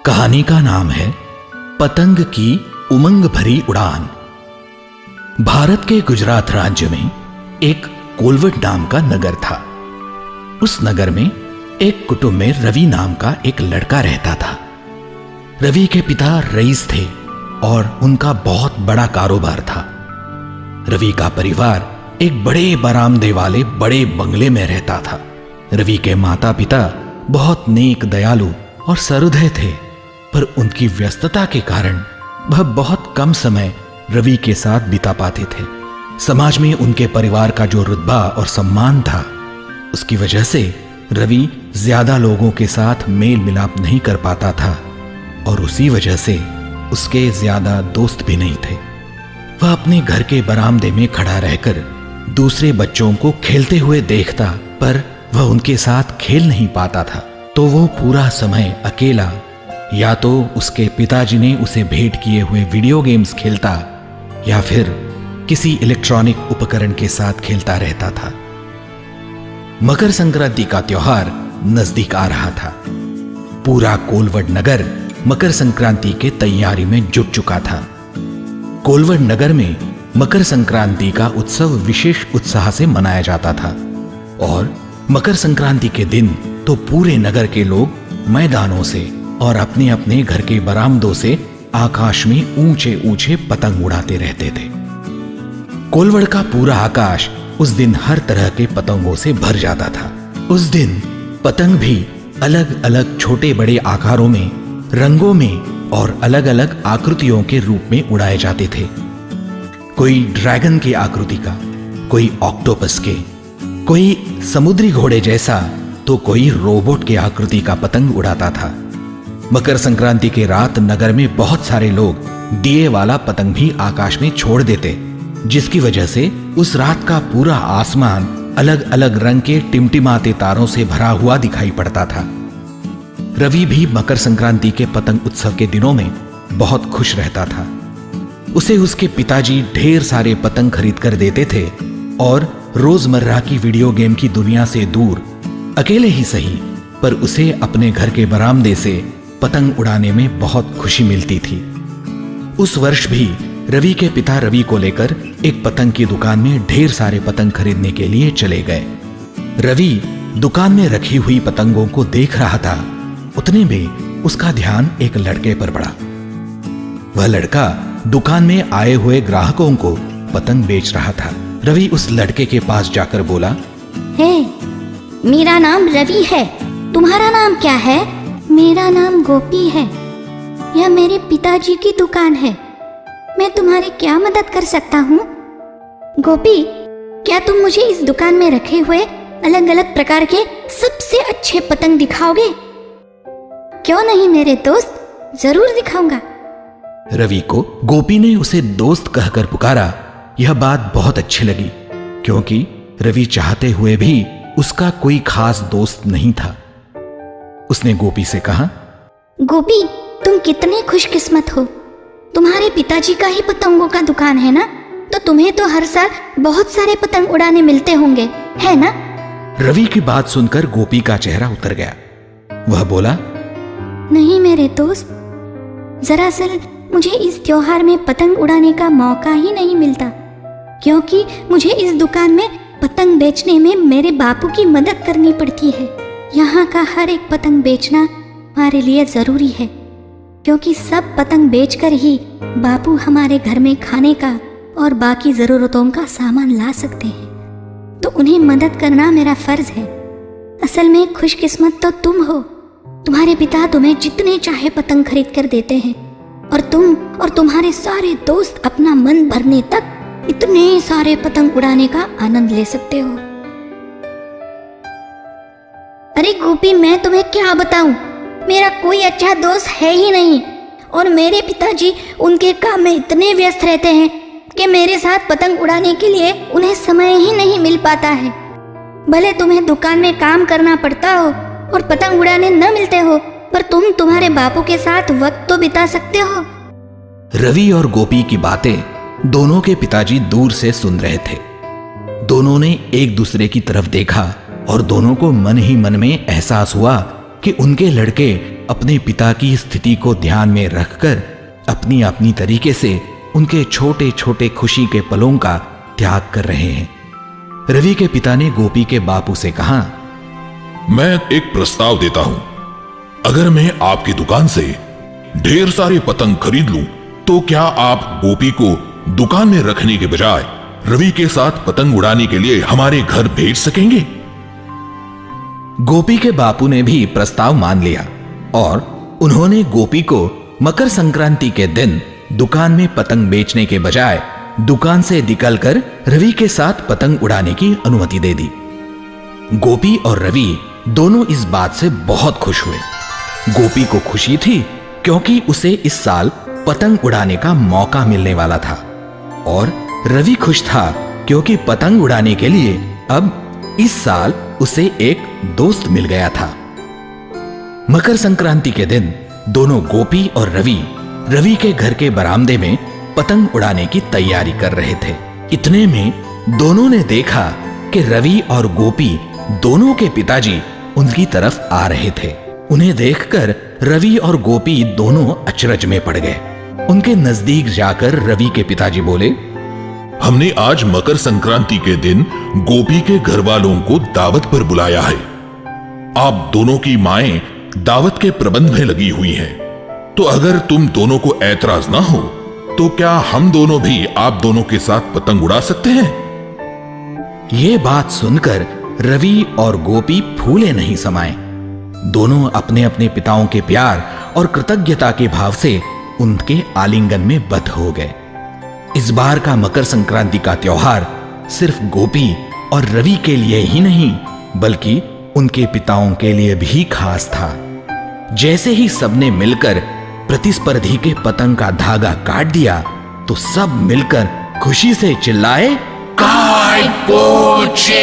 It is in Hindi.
कहानी का नाम है पतंग की उमंग भरी उड़ान। भारत के गुजरात राज्य में एक कोलवड नाम का नगर था। उस नगर में एक कुटुंब में रवि नाम का एक लड़का रहता था। रवि के पिता रईस थे और उनका बहुत बड़ा कारोबार था। रवि का परिवार एक बड़े बरामदे वाले बड़े बंगले में रहता था। रवि के माता पिता बहुत नेक, दयालु और सहृदय थे, पर उनकी व्यस्तता के कारण वह बहुत कम समय रवि के साथ बिता पाते थे। समाज में उनके परिवार का जो रुतबा और सम्मान था, उसकी वजह से रवि ज्यादा लोगों के साथ मेल मिलाप नहीं कर पाता था और उसी वजह से उसके ज्यादा दोस्त भी नहीं थे। वह अपने घर के बरामदे में खड़ा रहकर दूसरे बच्चों को खेलते हुए देखता, पर वह उनके साथ खेल नहीं पाता था। तो वो पूरा समय अकेला या तो उसके पिताजी ने उसे भेंट किए हुए वीडियो गेम्स खेलता या फिर किसी इलेक्ट्रॉनिक उपकरण के साथ खेलता रहता था। मकर संक्रांति का त्योहार नजदीक आ रहा था। पूरा कोलवड नगर मकर संक्रांति के तैयारी में जुट चुका था। कोलवड नगर में मकर संक्रांति का उत्सव विशेष उत्साह से मनाया जाता था और मकर संक्रांति के दिन तो पूरे नगर के लोग मैदानों से और अपने अपने घर के बरामदों से आकाश में ऊंचे ऊंचे पतंग उड़ाते रहते थे। कोलवड का पूरा आकाश उस दिन हर तरह के पतंगों से भर जाता था। उस दिन पतंग भी अलग अलग छोटे बड़े आकारों में, रंगों में और अलग अलग आकृतियों के रूप में उड़ाए जाते थे। कोई ड्रैगन की आकृति का, कोई ऑक्टोपस के, कोई समुद्री घोड़े जैसा, तो कोई रोबोट के आकृति का पतंग उड़ाता था। मकर संक्रांति के रात नगर में बहुत सारे लोग दिए वाला पतंग भी आकाश में छोड़ देते, जिसकी वजह से उस रात का पूरा आसमान अलग अलग रंग के टिमटिमाते तारों से भरा हुआ दिखाई पड़ता था। रवि भी मकर संक्रांति के पतंग उत्सव के दिनों में बहुत खुश रहता था। उसे उसके पिताजी ढेर सारे पतंग खरीद कर देते थे और रोजमर्रा की वीडियो गेम की दुनिया से दूर, अकेले ही सही, पर उसे अपने घर के बरामदे से पतंग उड़ाने में बहुत खुशी मिलती थी। उस वर्ष भी रवि के पिता रवि को लेकर एक पतंग की दुकान में ढेर सारे पतंग खरीदने के लिए चले गए। रवि दुकान में रखी हुई पतंगों को देख रहा था। उतने में उसका ध्यान एक लड़के पर पड़ा। वह लड़का दुकान में आए हुए ग्राहकों को पतंग बेच रहा था। रवि उस लड़के के पास जाकर बोला, हे, मेरा नाम रवि है, तुम्हारा नाम क्या है? मेरा नाम गोपी है। यह मेरे पिताजी की दुकान है। मैं तुम्हारी क्या मदद कर सकता हूँ? गोपी, क्या तुम मुझे इस दुकान में रखे हुए अलग अलग प्रकार के सबसे अच्छे पतंग दिखाओगे? क्यों नहीं मेरे दोस्त, जरूर दिखाऊंगा। रवि को गोपी ने उसे दोस्त कहकर पुकारा। यह बात बहुत अच्छी लगी, क्योंकि रवि चाहते हुए भी उसका कोई खास दोस्त नहीं था। उसने गोपी से कहा, गोपी, तुम कितने खुशकिस्मत हो। तुम्हारे पिताजी का ही पतंगों का दुकान है ना, तो तुम्हें तो हर साल बहुत सारे पतंग उड़ाने मिलते होंगे, है ना? रवि की बात सुनकर गोपी का चेहरा उतर गया। वह बोला, नहीं मेरे दोस्त, दरअसल मुझे इस त्योहार में पतंग उड़ाने का मौका ही नहीं मिलता, क्योंकि मुझे इस दुकान में पतंग बेचने में मेरे बापू की मदद करनी पड़ती है। यहाँ का हर एक पतंग बेचना हमारे लिए जरूरी है, क्योंकि सब पतंग बेचकर ही बापू हमारे घर में खाने का और बाकी जरूरतों का सामान ला सकते हैं। तो उन्हें मदद करना मेरा फर्ज है। असल में खुशकिस्मत तो तुम हो। तुम्हारे पिता तुम्हें जितने चाहे पतंग खरीद कर देते हैं और तुम और तुम्हारे सारे दोस्त अपना मन भरने तक इतने सारे पतंग उड़ाने का आनंद ले सकते हो। अरे गोपी, मैं तुम्हें क्या बताऊं, मेरा कोई अच्छा दोस्त है ही नहीं और मेरे पिताजी उनके काम में इतने व्यस्त रहते हैं कि मेरे साथ पतंग उड़ाने के लिए उन्हें समय ही नहीं मिल पाता है। भले तुम्हें दुकान में काम करना पड़ता हो और पतंग उड़ाने न मिलते हो, पर तुम तुम्हारे बापू के साथ वक्त तो बिता सकते हो। रवि और गोपी की बातें दोनों के पिताजी दूर से सुन रहे थे। दोनों ने एक दूसरे की तरफ देखा और दोनों को मन ही मन में एहसास हुआ कि उनके लड़के अपने पिता की स्थिति को ध्यान में रखकर अपनी अपनी तरीके से उनके छोटे छोटे खुशी के पलों का त्याग कर रहे हैं। रवि के पिता ने गोपी के बापू से कहा, मैं एक प्रस्ताव देता हूं। अगर मैं आपकी दुकान से ढेर सारे पतंग खरीद लूं, तो क्या आप गोपी को दुकान में रखने के बजाय रवि के साथ पतंग उड़ाने के लिए हमारे घर भेज सकेंगे? गोपी के बापू ने भी प्रस्ताव मान लिया और उन्होंने गोपी को मकर संक्रांति के दिन दुकान में पतंग बेचने के बजाय दुकान से निकलकर रवि के साथ पतंग उड़ाने की अनुमति दे दी। गोपी और रवि दोनों इस बात से बहुत खुश हुए। गोपी को खुशी थी क्योंकि उसे इस साल पतंग उड़ाने का मौका मिलने वाला था और रवि खुश था क्योंकि पतंग उड़ाने के लिए अब इस साल उसे एक दोस्त मिल गया था। मकर संक्रांति के दिन दोनों गोपी और रवि के घर के बरामदे में पतंग उड़ाने की तैयारी कर रहे थे। इतने में दोनों ने देखा कि रवि और गोपी दोनों के पिताजी उनकी तरफ आ रहे थे। उन्हें देखकर रवि और गोपी दोनों अचरज में पड़ गए। उनके नजदीक जाकर रवि के पिताजी बोले, हमने आज मकर संक्रांति के दिन गोपी के घर वालों को दावत पर बुलाया है। आप दोनों की माएं दावत के प्रबंध में लगी हुई हैं, तो अगर तुम दोनों को ऐतराज ना हो तो क्या हम दोनों भी आप दोनों के साथ पतंग उड़ा सकते हैं? ये बात सुनकर रवि और गोपी फूले नहीं समाये। दोनों अपने अपने पिताओं के प्यार और कृतज्ञता के भाव से उनके आलिंगन में बद्ध हो गए। इस बार का मकर संक्रांति का त्योहार सिर्फ गोपी और रवि के लिए ही नहीं बल्कि उनके पिताओं के लिए भी खास था। जैसे ही सबने मिलकर प्रतिस्पर्धी के पतंग का धागा काट दिया तो सब मिलकर खुशी से चिल्लाए, काय पोछे।